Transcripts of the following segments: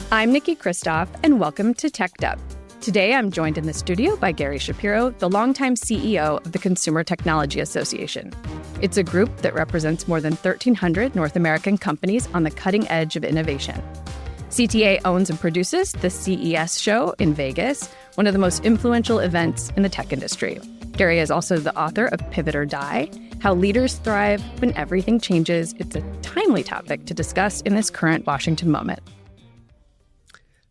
I'm Niki Christoph, and welcome to Tech Dub. Today, I'm joined in the studio by Gary Shapiro, the longtime CEO of the Consumer Technology Association. It's a group that represents more than 1,300 North American companies on the cutting edge of innovation. CTA owns and produces the CES show in Vegas, one of the most influential events in the tech industry. Gary is also the author of Pivot or Die, How Leaders Thrive When Everything Changes. It's a timely topic to discuss in this current Washington moment.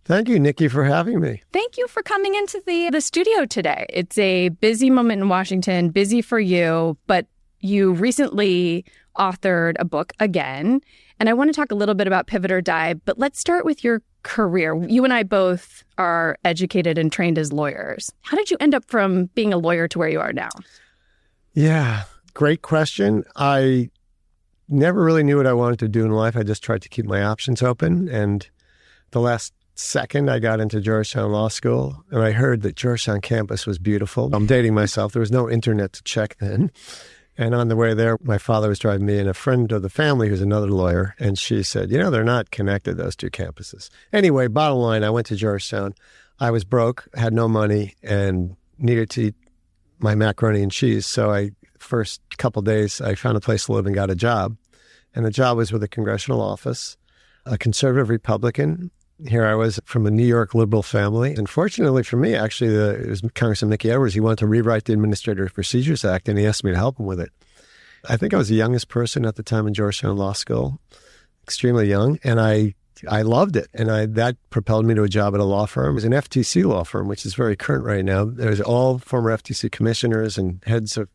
Thank you, Niki, for having me. Thank you for coming into the studio today. It's a busy moment in Washington, busy for you, but you recently authored a book again. And I want to talk a little bit about Pivot or Die, but let's start with your career. You and I both are educated and trained as lawyers. How did you end up from being a lawyer to where you are now? Yeah, great question. I never really knew what I wanted to do in life. I just tried to keep my options open. And the last second, I got into Georgetown Law School, and I heard that Georgetown campus was beautiful. I'm dating myself. There was no internet to check then. And on the way there, my father was driving me and a friend of the family who's another lawyer, and she said, you know, they're not connected, those two campuses. Anyway, bottom line, I went to Georgetown. I was broke, had no money, and needed to eat my macaroni and cheese. So first couple of days, I found a place to live and got a job. And the job was with a congressional office, a conservative Republican. Here I was from a New York liberal family. And fortunately for me, actually, it was Congressman Niki Edwards. He wanted to rewrite the Administrative Procedures Act, and he asked me to help him with it. I think I was the youngest person at the time in Georgetown Law School, extremely young, and I loved it. And that propelled me to a job at a law firm. It was an FTC law firm, which is very current right now. There's all former FTC commissioners and heads of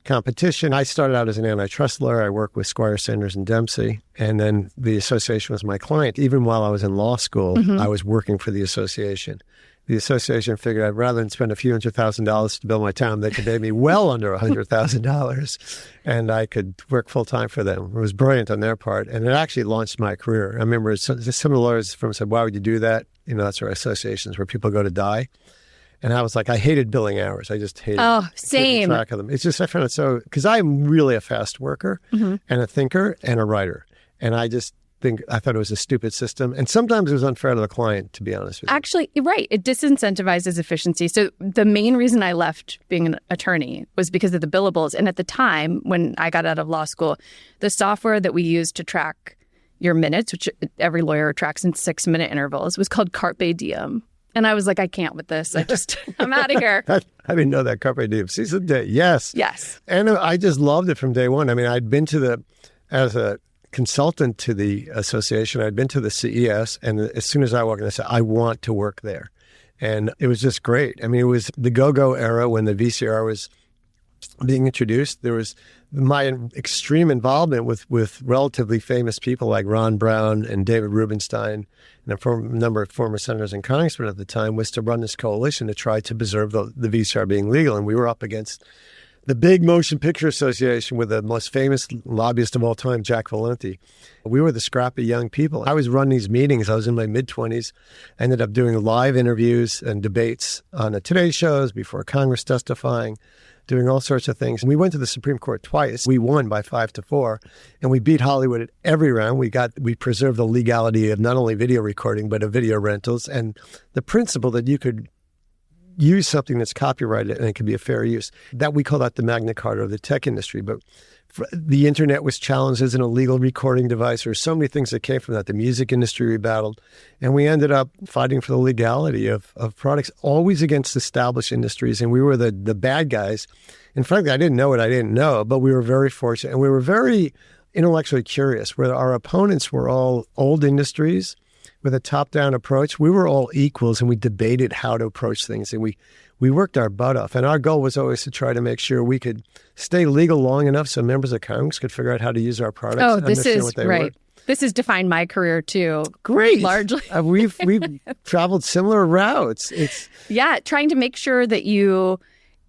competition. I started out as an antitrust lawyer. I worked with Squire, Sanders, and Dempsey. And then the association was my client. Even while I was in law school, I was working for the association. The association figured I'd rather than spend a few $100,000 to build my town, they could pay me well under $100,000, and I could work full-time for them. It was brilliant on their part, and it actually launched my career. I remember some of the lawyers from said, why would you do that? You know, that's our associations where people go to die. And I was like, I hated billing hours. I just hated keeping track of them. It's just, I found it so, because I'm really a fast worker and a thinker and a writer. And I just I thought it was a stupid system. And sometimes it was unfair to the client, to be honest with you. Actually, you're right. It disincentivizes efficiency. So the main reason I left being an attorney was because of the billables. And at the time, when I got out of law school, the software that we used to track your minutes, which every lawyer tracks in 6-minute intervals, was called Carpe Diem. And I was like, I can't with this. I'm out of here. I didn't know that. Carpe Diem. Seize the day. Yes. Yes. And I just loved it from day one. I mean, I'd been as a consultant to the association, I'd been to the CES. And as soon as I walked in, I said, I want to work there. And it was just great. I mean, it was the go-go era when the VCR was being introduced. There was my extreme involvement with relatively famous people like Ron Brown and David Rubenstein and a number of former senators and congressmen at the time was to run this coalition to try to preserve the VCR being legal. And we were up against the big Motion Picture Association with the most famous lobbyist of all time, Jack Valenti. We were the scrappy young people. I was running these meetings. I was in my mid-20s. I ended up doing live interviews and debates on the Today shows before Congress testifying, doing all sorts of things. And we went to the Supreme Court twice. We won by 5-4, and we beat Hollywood at every round. We preserved the legality of not only video recording, but of video rentals, and the principle that you could use something that's copyrighted and it could be a fair use. That we call that the Magna Carta of the tech industry. But the internet was challenged as an illegal recording device. There were so many things that came from that. The music industry we battled. And we ended up fighting for the legality of products, always against established industries. And we were the bad guys. And frankly, I didn't know what I didn't know, but we were very fortunate. And we were very intellectually curious, where our opponents were all old industries with a top-down approach. We were all equals, and we debated how to approach things. And we worked our butt off. And our goal was always to try to make sure we could stay legal long enough so members of Congress could figure out how to use our products. Oh, this is right. This has defined my career too. Great. Largely. We've traveled similar routes. Trying to make sure that you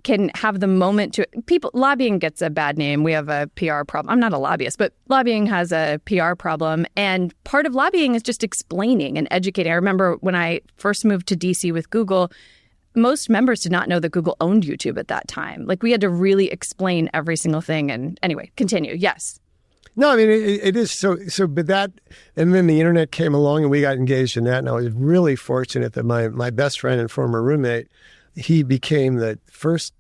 can have the moment to people. Lobbying gets a bad name. We have a PR problem. I'm not a lobbyist, but lobbying has a PR problem. And part of lobbying is just explaining and educating. I remember when I first moved to DC with Google, most members did not know that Google owned YouTube at that time. Like, we had to really explain every single thing. And anyway, continue. Yes. No, I mean, it is so, but that, and then the internet came along and we got engaged in that. And I was really fortunate that my best friend and former roommate, he became the first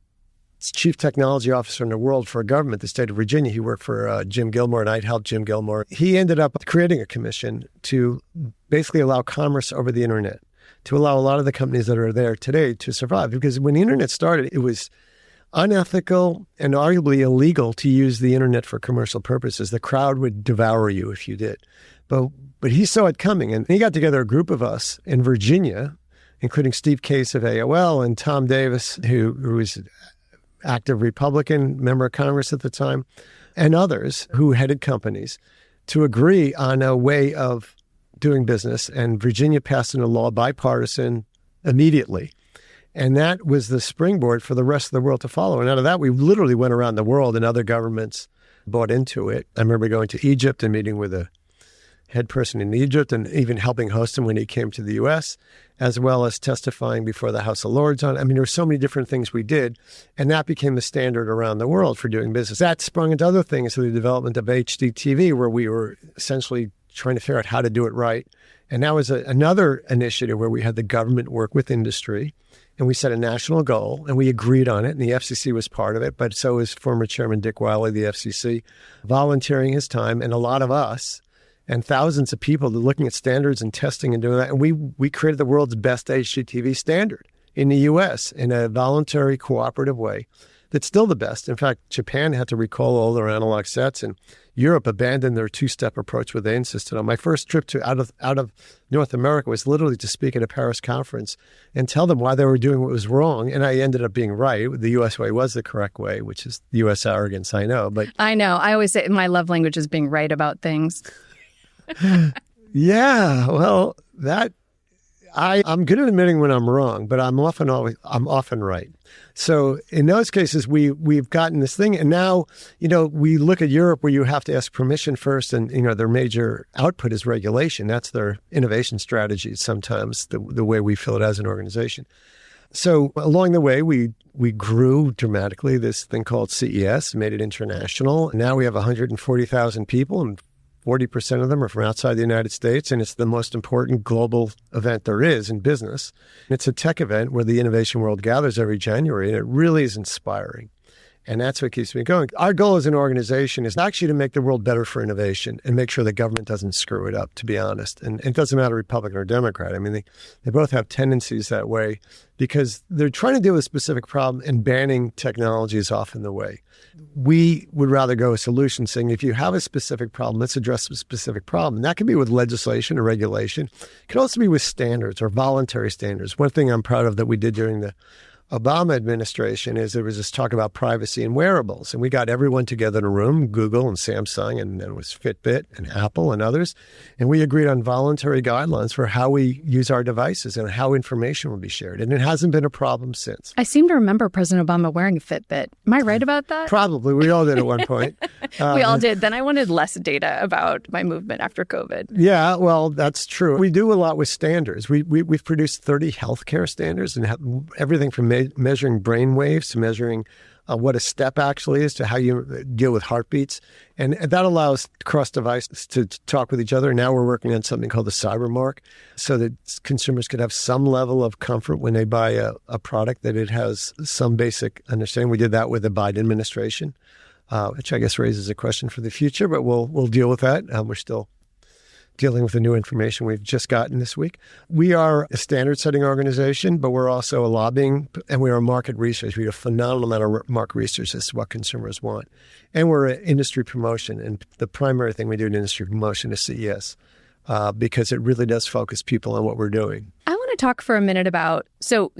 chief technology officer in the world for a government, the state of Virginia. He worked for Jim Gilmore, and I'd helped Jim Gilmore. He ended up creating a commission to basically allow commerce over the internet, to allow a lot of the companies that are there today to survive. Because when the internet started, it was unethical and arguably illegal to use the internet for commercial purposes. The crowd would devour you if you did. But he saw it coming, and he got together a group of us in Virginia, including Steve Case of AOL and Tom Davis, who was active Republican member of Congress at the time, and others who headed companies, to agree on a way of doing business. And Virginia passed into law, bipartisan, immediately. And that was the springboard for the rest of the world to follow. And out of that, we literally went around the world and other governments bought into it. I remember going to Egypt and meeting with a head person in Egypt and even helping host him when he came to the U.S., as well as testifying before the House of Lords on. I mean, there were so many different things we did, and that became the standard around the world for doing business. That sprung into other things, so the development of HDTV, where we were essentially trying to figure out how to do it right. And that was another initiative where we had the government work with industry, and we set a national goal, and we agreed on it, and the FCC was part of it, but so was former Chairman Dick Wiley, the FCC, volunteering his time, and a lot of us, and thousands of people looking at standards and testing and doing that. And we created the world's best HGTV standard in the U.S. in a voluntary, cooperative way that's still the best. In fact, Japan had to recall all their analog sets, and Europe abandoned their two-step approach, where they insisted on. My first trip to out of North America was literally to speak at a Paris conference and tell them why they were doing what was wrong. And I ended up being right. The U.S. way was the correct way, which is the U.S. arrogance, I know. But I know. I always say my love language is being right about things. Yeah, well, I'm good at admitting when I'm wrong, but I'm often right. So in those cases, we've gotten this thing, and now we look at Europe, where you have to ask permission first, and their major output is regulation. That's their innovation strategy. Sometimes the way we feel it as an organization. So along the way, we grew dramatically. This thing called CES made it international. Now we have 140,000 people, and 40% of them are from outside the United States, and it's the most important global event there is in business. It's a tech event where the innovation world gathers every January, and it really is inspiring. And that's what keeps me going. Our goal as an organization is actually to make the world better for innovation and make sure the government doesn't screw it up, to be honest. And it doesn't matter Republican or Democrat. I mean, they both have tendencies that way because they're trying to deal with a specific problem, and banning technology is often the way. We would rather go a solution saying, if you have a specific problem, let's address a specific problem. And that can be with legislation or regulation. It can also be with standards or voluntary standards. One thing I'm proud of that we did during the Obama administration is there was this talk about privacy and wearables. And we got everyone together in a room, Google and Samsung, and then it was Fitbit and Apple and others. And we agreed on voluntary guidelines for how we use our devices and how information will be shared. And it hasn't been a problem since. I seem to remember President Obama wearing a Fitbit. Am I right about that? Probably. We all did at one point. We all did. Then I wanted less data about my movement after COVID. Yeah, well, that's true. We do a lot with standards. We've produced 30 healthcare standards, and have everything from measuring brain waves to measuring what a step actually is to how you deal with heartbeats. And that allows cross-devices to talk with each other. Now we're working on something called the cyber mark so that consumers could have some level of comfort when they buy a product, that it has some basic understanding. We did that with the Biden administration, which I guess raises a question for the future, but we'll deal with that. We're still dealing with the new information we've just gotten this week. We are a standard-setting organization, but we're also a lobbying, and we are market research. We do a phenomenal amount of market research as to what consumers want. And we're an industry promotion, and the primary thing we do in industry promotion is CES, because it really does focus people on what we're doing. I want to talk for a minute about, so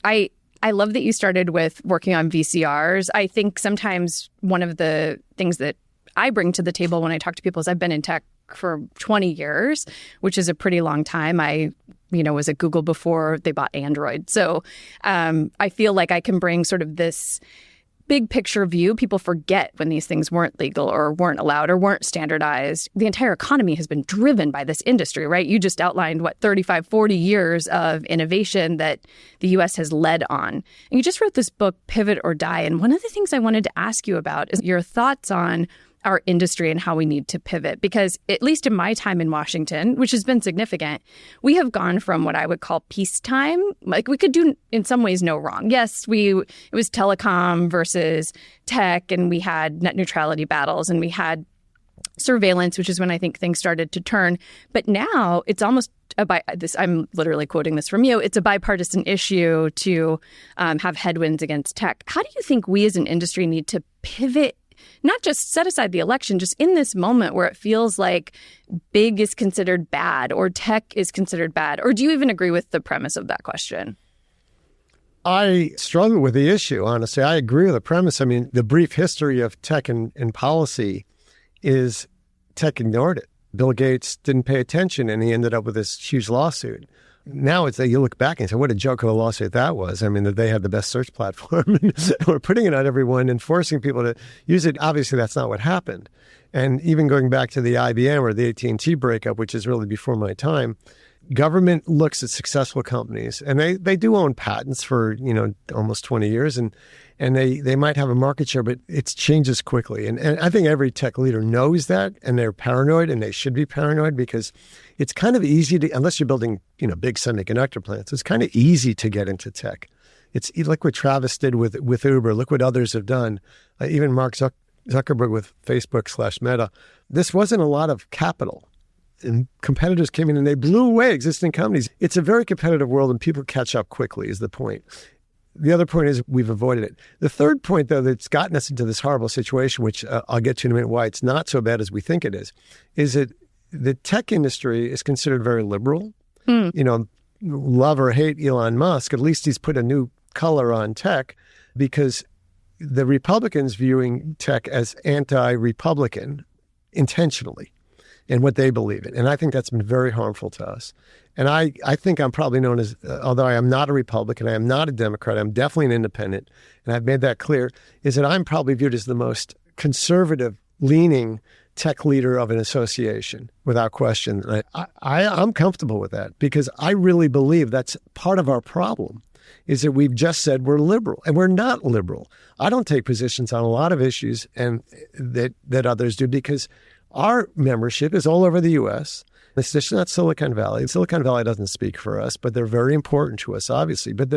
I love that you started with working on VCRs. I think sometimes one of the things that I bring to the table when I talk to people is I've been in tech for 20 years, which is a pretty long time. I was at Google before they bought Android. So I feel like I can bring sort of this big picture view. People forget when these things weren't legal or weren't allowed or weren't standardized. The entire economy has been driven by this industry, right? You just outlined, 35, 40 years of innovation that the U.S. has led on. And you just wrote this book, Pivot or Die. And one of the things I wanted to ask you about is your thoughts on our industry and how we need to pivot? Because at least in my time in Washington, which has been significant, we have gone from what I would call peacetime. Like we could do in some ways no wrong. Yes, it was telecom versus tech, and we had net neutrality battles, and we had surveillance, which is when I think things started to turn. But now it's almost I'm literally quoting this from you. It's a bipartisan issue to have headwinds against tech. How do you think we as an industry need to pivot, not just set aside the election, just in this moment where it feels like big is considered bad or tech is considered bad? Or do you even agree with the premise of that question? I struggle with the issue, honestly. I agree with the premise. I mean, the brief history of tech and policy is tech ignored it. Bill Gates didn't pay attention, and he ended up with this huge lawsuit. Now it's that you look back and say, what a joke of a lawsuit that was. I mean, that they had the best search platform and we're putting it on everyone and forcing people to use it. Obviously, that's not what happened. And even going back to the IBM or the AT&T breakup, which is really before my time, government looks at successful companies, and they do own patents for, almost 20 years, and they might have a market share, but it changes quickly. And I think every tech leader knows that, and they're paranoid, and they should be paranoid because it's kind of easy to, unless you're building, big semiconductor plants, it's kind of easy to get into tech. It's like what Travis did with Uber. Look what others have done. Even Mark Zuckerberg with Facebook/Meta. This wasn't a lot of capital. And competitors came in and they blew away existing companies. It's a very competitive world and people catch up quickly is the point. The other point is we've avoided it. The third point, though, that's gotten us into this horrible situation, which I'll get to in a minute why it's not so bad as we think it is that the tech industry is considered very liberal. Love or hate Elon Musk, at least he's put a new color on tech because the Republicans viewing tech as anti-Republican intentionally. And what they believe in. And I think that's been very harmful to us. And I think I'm probably known as, although I am not a Republican, I am not a Democrat, I'm definitely an independent, and I've made that clear, is that I'm probably viewed as the most conservative-leaning tech leader of an association, without question. I'm comfortable with that because I really believe that's part of our problem, is that we've just said we're liberal, and we're not liberal. I don't take positions on a lot of issues and that others do because our membership is all over the U.S. It's just not Silicon Valley. Silicon Valley doesn't speak for us, but they're very important to us, obviously. But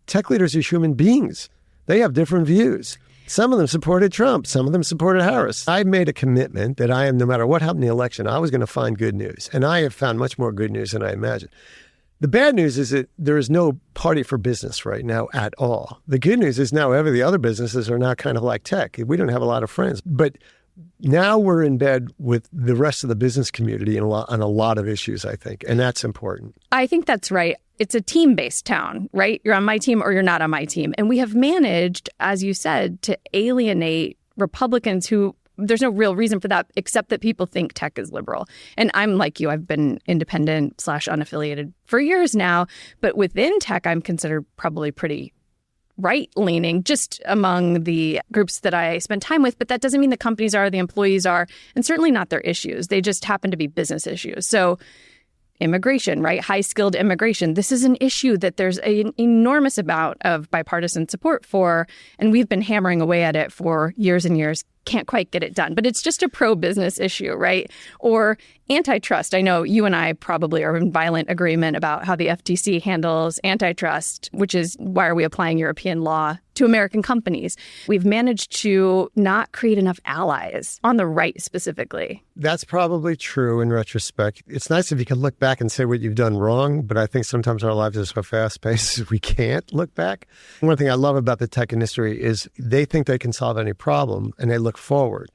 tech leaders are human beings. They have different views. Some of them supported Trump. Some of them supported Harris. I made a commitment that no matter what happened in the election, I was going to find good news. And I have found much more good news than I imagined. The bad news is that there is no party for business right now at all. The good news is now every the other businesses are now kind of like tech. We don't have a lot of friends. But now we're in bed with the rest of the business community on a lot of issues, I think, and that's important. I think that's right. It's a team-based town, right? You're on my team or you're not on my team. And we have managed, as you said, to alienate Republicans who there's no real reason for that except that people think tech is liberal. And I'm like you, I've been independent/unaffiliated for years now. But within tech, I'm considered probably pretty right-leaning just among the groups that I spend time with. But that doesn't mean the companies are, the employees are, and certainly not their issues. They just happen to be business issues. So immigration, right? High-skilled immigration. This is an issue that there's an enormous amount of bipartisan support for, and we've been hammering away at it for years and years. Can't quite get it done. But it's just a pro-business issue, right? Or antitrust. I know you and I probably are in violent agreement about how the FTC handles antitrust, which is why are we applying European law to American companies? We've managed to not create enough allies on the right specifically. That's probably true in retrospect. It's nice if you can look back and say what you've done wrong, but I think sometimes our lives are so fast-paced we can't look back. One thing I love about the tech industry is they think they can solve any problem and they look forward.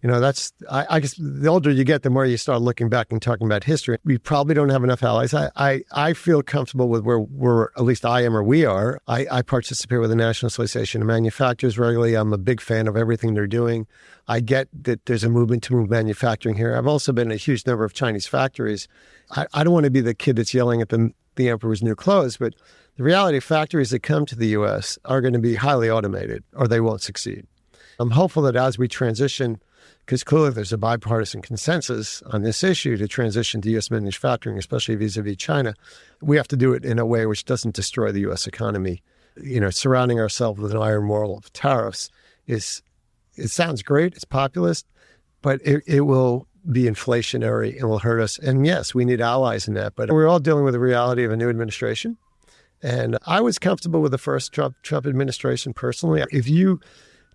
I guess the older you get, the more you start looking back and talking about history. We probably don't have enough allies. I feel comfortable with where we're, at least I am or we are. I participate with the National Association of Manufacturers regularly. I'm a big fan of everything they're doing. I get that there's a movement to move manufacturing here. I've also been in a huge number of Chinese factories. I don't want to be the kid that's yelling at the emperor's new clothes, but the reality of factories that come to the U.S. are going to be highly automated or they won't succeed. I'm hopeful that as we transition, because clearly there's a bipartisan consensus on this issue to transition to U.S. manufacturing, especially vis-a-vis China, we have to do it in a way which doesn't destroy the U.S. economy. Surrounding ourselves with an iron wall of tariffs is it sounds great, it's populist, but it will be inflationary and will hurt us. And yes, we need allies in that, but we're all dealing with the reality of a new administration. And I was comfortable with the first Trump administration personally. If you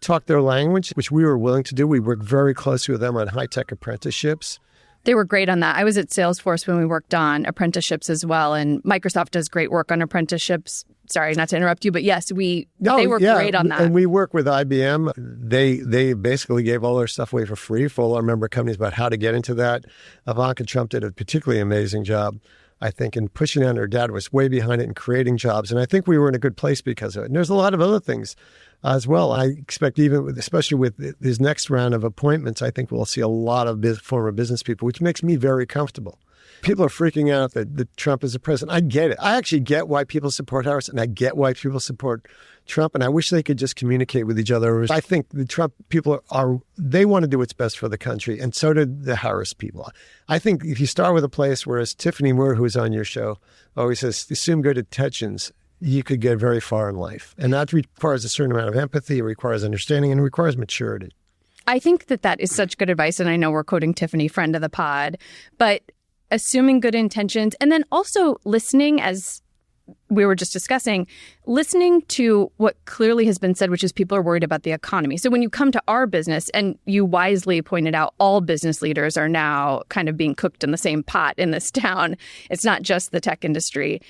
talk their language, which we were willing to do, we worked very closely with them on high-tech apprenticeships. They were great on that. I was at Salesforce when we worked on apprenticeships as well, and Microsoft does great work on apprenticeships. Sorry, not to interrupt you, but yes, they were great on that. And we work with IBM. They basically gave all their stuff away for free for all our member companies about how to get into that. Ivanka Trump did a particularly amazing job, I think, in pushing on. Her dad was way behind it in creating jobs. And I think we were in a good place because of it. And there's a lot of other things as well. I expect especially with this next round of appointments, I think we'll see a lot of former business people, which makes me very comfortable. People are freaking out that Trump is the president. I get it. I actually get why people support Harris, and I get why people support Trump, and I wish they could just communicate with each other. I think the Trump people they want to do what's best for the country, and so do the Harris people. I think if you start with a place where, as Tiffany Moore, who was on your show, always says, assume good intentions, you could get very far in life. And that requires a certain amount of empathy, it requires understanding, and it requires maturity. I think that is such good advice, and I know we're quoting Tiffany, friend of the pod, but assuming good intentions, and then also listening, as we were just discussing, listening to what clearly has been said, which is people are worried about the economy. So when you come to our business, and you wisely pointed out all business leaders are now kind of being cooked in the same pot in this town. It's not just the tech industry.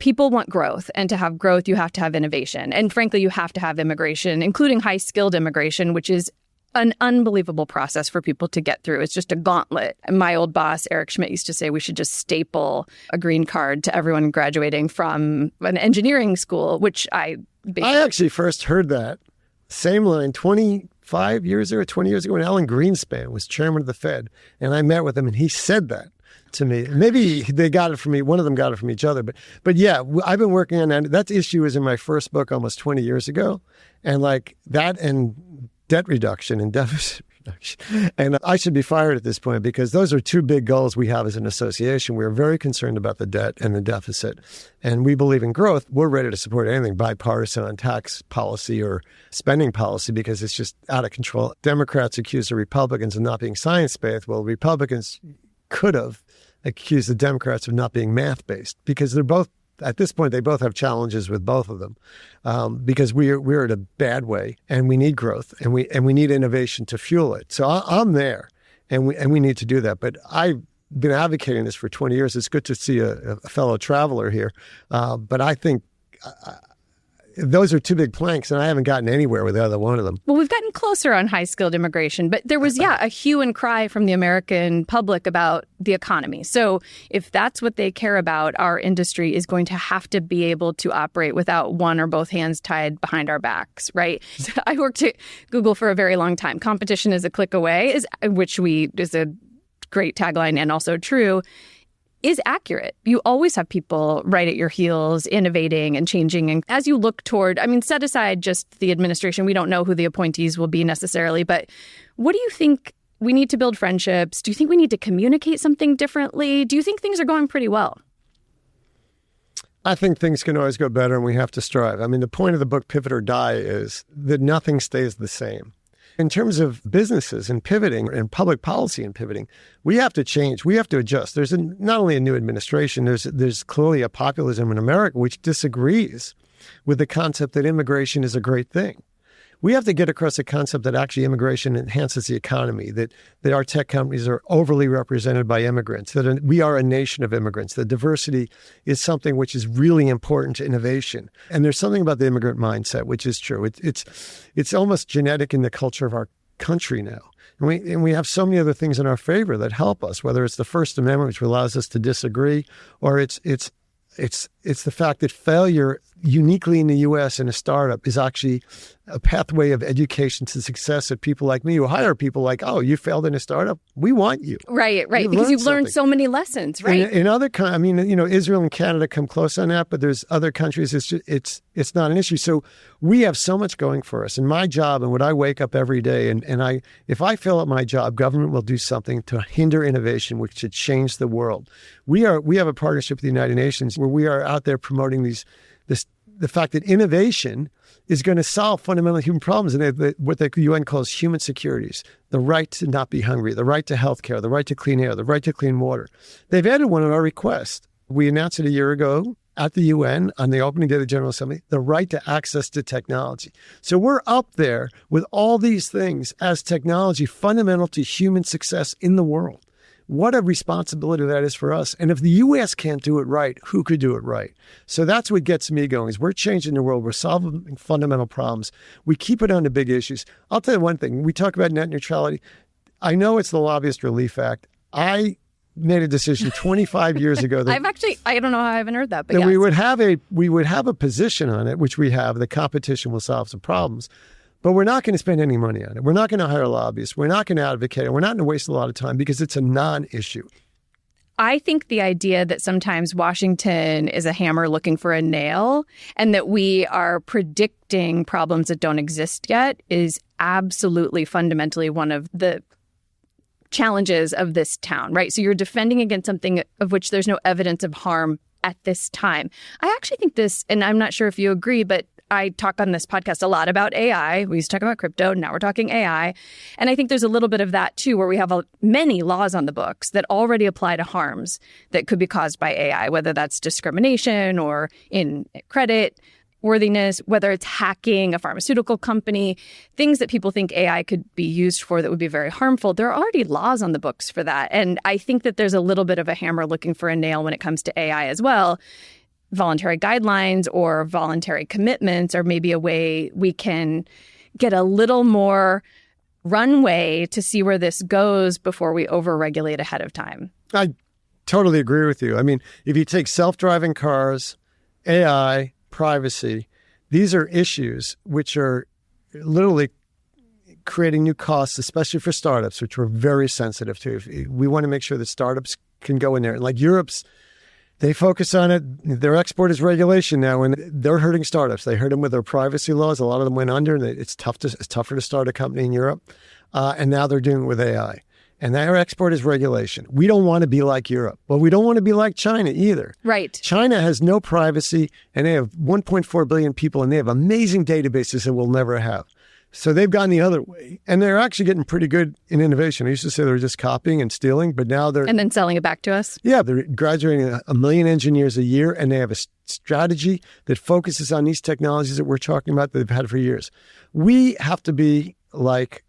People want growth, and to have growth, you have to have innovation. And frankly, you have to have immigration, including high-skilled immigration, which is an unbelievable process for people to get through. It's just a gauntlet. My old boss, Eric Schmidt, used to say we should just staple a green card to everyone graduating from an engineering school, which I actually first heard that same line 25 years ago, 20 years ago, when Alan Greenspan was chairman of the Fed. And I met with him, and he said that to me. Maybe they got it from me. One of them got it from each other. But yeah, I've been working on that. That issue was in my first book almost 20 years ago. And like that and debt reduction and deficit reduction. And I should be fired at this point because those are two big goals we have as an association. We're very concerned about the debt and the deficit. And we believe in growth. We're ready to support anything bipartisan on tax policy or spending policy because it's just out of control. Democrats accuse the Republicans of not being science-based. Well, Republicans could have accused the Democrats of not being math-based because they're both, at this point, they both have challenges with both of them because we're in a bad way and we need growth and we need innovation to fuel it. So I'm there and we need to do that. But I've been advocating this for 20 years. It's good to see a fellow traveler here. But I think those are two big planks, and I haven't gotten anywhere with either one of them. Well, we've gotten closer on high-skilled immigration, but there was, a hue and cry from the American public about the economy. So if that's what they care about, our industry is going to have to be able to operate without one or both hands tied behind our backs, right? So I worked at Google for a very long time. Competition is a click away, is a great tagline and also true, is accurate. You always have people right at your heels, innovating and changing. And as you look toward, set aside just the administration, we don't know who the appointees will be necessarily, but what do you think we need to build friendships? Do you think we need to communicate something differently? Do you think things are going pretty well? I think things can always go better and we have to strive. The point of the book, Pivot or Die, is that nothing stays the same. In terms of businesses and pivoting and public policy and pivoting, we have to change. We have to adjust. There's not only a new administration, there's clearly a populism in America which disagrees with the concept that immigration is a great thing. We have to get across the concept that actually immigration enhances the economy, that our tech companies are overly represented by immigrants, that we are a nation of immigrants, that diversity is something which is really important to innovation. And there's something about the immigrant mindset, which is true. It's almost genetic in the culture of our country now. And we have so many other things in our favor that help us, whether it's the First Amendment, which allows us to disagree, or it's the fact that failure uniquely in the U.S. in a startup is actually a pathway of education to success that people like me who hire people like, oh, you failed in a startup? We want you. Right. Because you've learned so many lessons, right? In other Israel and Canada come close on that, but there's other countries, it's not an issue. So we have so much going for us. And my job and what I wake up every day, if I fail at my job, government will do something to hinder innovation, which should change the world. We have a partnership with the United Nations where we are out there promoting this the fact that innovation is going to solve fundamental human problems, and what the UN calls human securities: the right to not be hungry, the right to healthcare, the right to clean air, the right to clean water. They've added one of our requests. We announced it a year ago at the UN on the opening day of the General Assembly, the right to access to technology. So we're up there with all these things as technology fundamental to human success in the world. What a responsibility that is for us. And if the U.S. can't do it right, who could do it right? So that's what gets me going, is we're changing the world. We're solving fundamental problems. We keep it on the big issues. I'll tell you one thing. We talk about net neutrality. I know it's the Lobbyist Relief Act. I made a decision 25 years ago that I don't know how I haven't heard that, but that yes. we would have a position on it, which we have. The competition will solve some problems, but we're not going to spend any money on it. We're not going to hire lobbyists. We're not going to advocate. We're not going to waste a lot of time because it's a non-issue. I think the idea that sometimes Washington is a hammer looking for a nail and that we are predicting problems that don't exist yet is absolutely fundamentally one of the challenges of this town, right? So you're defending against something of which there's no evidence of harm at this time. I actually think this, and I'm not sure if you agree, but I talk on this podcast a lot about AI. We used to talk about crypto. Now we're talking AI. And I think there's a little bit of that, too, where we have many laws on the books that already apply to harms that could be caused by AI, whether that's discrimination or in credit worthiness, whether it's hacking a pharmaceutical company, things that people think AI could be used for that would be very harmful. There are already laws on the books for that. And I think that there's a little bit of a hammer looking for a nail when it comes to AI as well. Voluntary guidelines or voluntary commitments are maybe a way we can get a little more runway to see where this goes before we overregulate ahead of time. I totally agree with you. I mean, if you take self-driving cars, AI, privacy, these are issues which are literally creating new costs, especially for startups, which we're very sensitive to. We want to make sure that startups can go in there. And like they focus on it. Their export is regulation now, and they're hurting startups. They hurt them with their privacy laws. A lot of them went under, and it's tougher to start a company in Europe. And now they're doing it with AI. And their export is regulation. We don't want to be like Europe. But we don't want to be like China either. Right. China has no privacy, and they have 1.4 billion people, and they have amazing databases that we'll never have. So they've gone the other way. And they're actually getting pretty good in innovation. I used to say they were just copying and stealing, but now they're... And then selling it back to us? Yeah, they're graduating 1 million engineers a year, and they have a strategy that focuses on these technologies that we're talking about that they've had for years. We have to be like,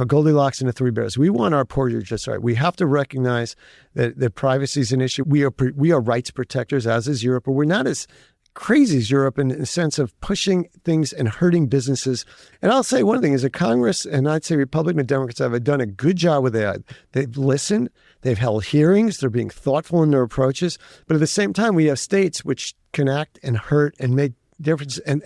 Goldilocks and the Three Bears. We want our porridge just right. We have to recognize that privacy is an issue. We are rights protectors, as is Europe, but we're not as crazy as Europe in the sense of pushing things and hurting businesses. And I'll say one thing, is that Congress, and I'd say Republican and Democrats, have done a good job with AI. They've listened, they've held hearings, they're being thoughtful in their approaches, but at the same time, we have states which can act and hurt and make difference, and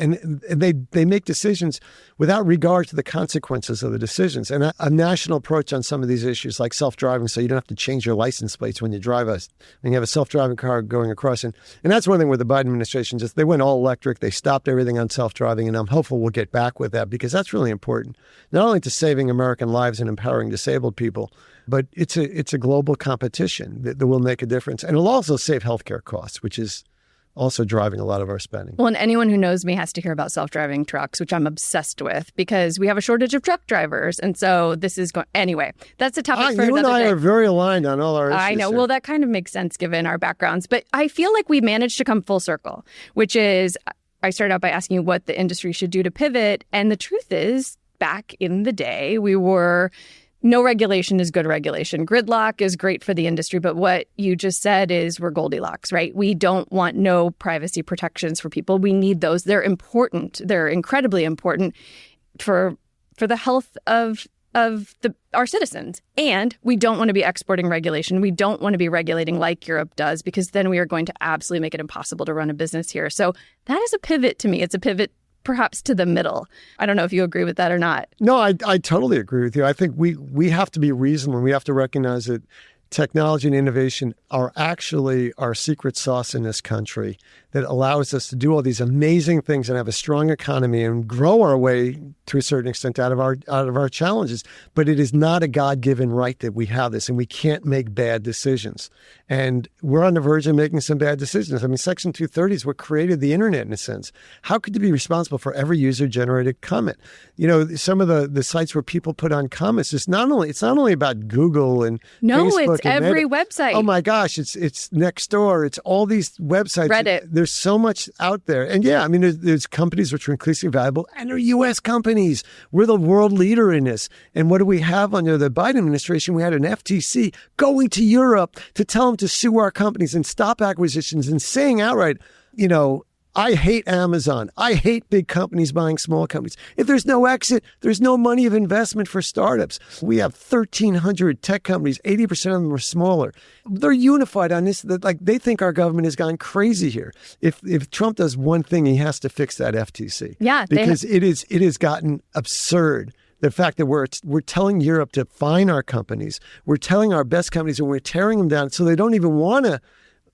they make decisions without regard to the consequences of the decisions. And a national approach on some of these issues, like self-driving, so you don't have to change your license plates when you when you have a self-driving car going across. And that's one thing with the Biden administration, just they went all electric, they stopped everything on self-driving, and I'm hopeful we'll get back with that, because that's really important, not only to saving American lives and empowering disabled people, but it's a global competition that will make a difference. And it'll also save healthcare costs, which is also driving a lot of our spending. Well, and anyone who knows me has to hear about self-driving trucks, which I'm obsessed with, because we have a shortage of truck drivers. And so this is going... Anyway, that's a topic for another day. You and I are very aligned on all our issues. I know. Well, that kind of makes sense given our backgrounds. But I feel like we managed to come full circle, which is, I started out by asking you what the industry should do to pivot. And the truth is, back in the day, we were... No regulation is good regulation. Gridlock is great for the industry, but what you just said is we're Goldilocks, right? We don't want no privacy protections for people. We need those. They're important. They're incredibly important for the health of our citizens. And we don't want to be exporting regulation. We don't want to be regulating like Europe does, because then we are going to absolutely make it impossible to run a business here. So that is a pivot to me. It's a pivot perhaps to the middle. I don't know if you agree with that or not. No, I totally agree with you. I think we have to be reasonable. We have to recognize that technology and innovation are actually our secret sauce in this country that allows us to do all these amazing things and have a strong economy and grow our way to a certain extent out of our challenges. But it is not a God-given right that we have this, and we can't make bad decisions. And we're on the verge of making some bad decisions. I mean, Section 230 is what created the internet in a sense. How could you be responsible for every user-generated comment? You know, some of the sites where people put on comments, it's not only about Google and Facebook. It's every website. Oh my gosh, it's Nextdoor, it's all these websites. Reddit. There's so much out there. And yeah, I mean, there's companies which are increasingly valuable, and they're U.S. companies. We're the world leader in this. And what do we have under the Biden administration? We had an FTC going to Europe to tell them to sue our companies and stop acquisitions and saying outright, you know, I hate Amazon. I hate big companies buying small companies. If there's no exit, there's no money of investment for startups. We have 1,300 tech companies. 80% of them are smaller. They're unified on this. Like, they think our government has gone crazy here. If Trump does one thing, he has to fix that FTC. Yeah, because it has gotten absurd. The fact that we're telling Europe to fine our companies, we're telling our best companies, and we're tearing them down so they don't even want to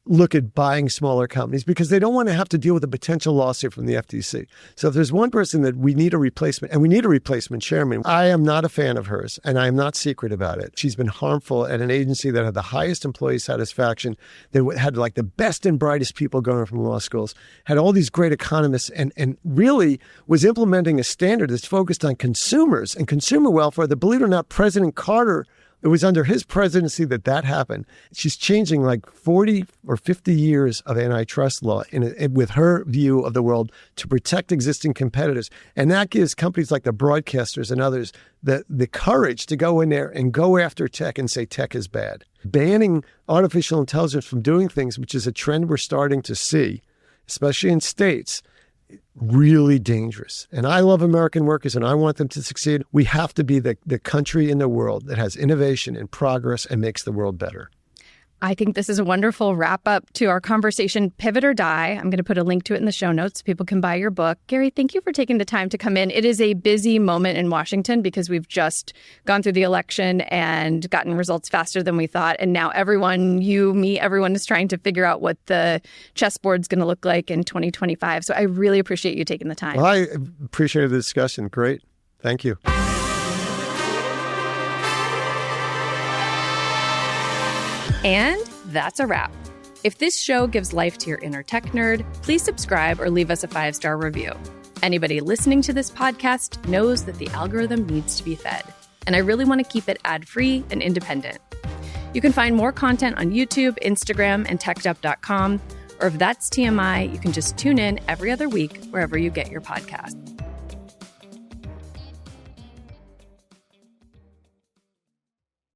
look at buying smaller companies because they don't want to have to deal with a potential lawsuit from the FTC. So if there's one person that we need a replacement, and we need a replacement chairman, I am not a fan of hers, and I am not secret about it. She's been harmful at an agency that had the highest employee satisfaction, that had like the best and brightest people going from law schools, had all these great economists, and really was implementing a standard that's focused on consumers and consumer welfare that, believe it or not, President Carter, it was under his presidency that happened. She's changing like 40 or 50 years of antitrust law with her view of the world to protect existing competitors. And that gives companies like the broadcasters and others the courage to go in there and go after tech and say tech is bad. Banning artificial intelligence from doing things, which is a trend we're starting to see, especially in states, really dangerous. And I love American workers and I want them to succeed. We have to be the country in the world that has innovation and progress and makes the world better. I think this is a wonderful wrap up to our conversation, Pivot or Die. I'm going to put a link to it in the show notes so people can buy your book. Gary, thank you for taking the time to come in. It is a busy moment in Washington because we've just gone through the election and gotten results faster than we thought. And now everyone, you, me, everyone is trying to figure out what the chessboard's going to look like in 2025. So I really appreciate you taking the time. Well, I appreciate the discussion. Great. Thank you. And that's a wrap. If this show gives life to your inner tech nerd, please subscribe or leave us a 5-star review. Anybody listening to this podcast knows that the algorithm needs to be fed, and I really want to keep it ad-free and independent. You can find more content on YouTube, Instagram, and techdup.com, or if that's TMI, you can just tune in every other week wherever you get your podcasts.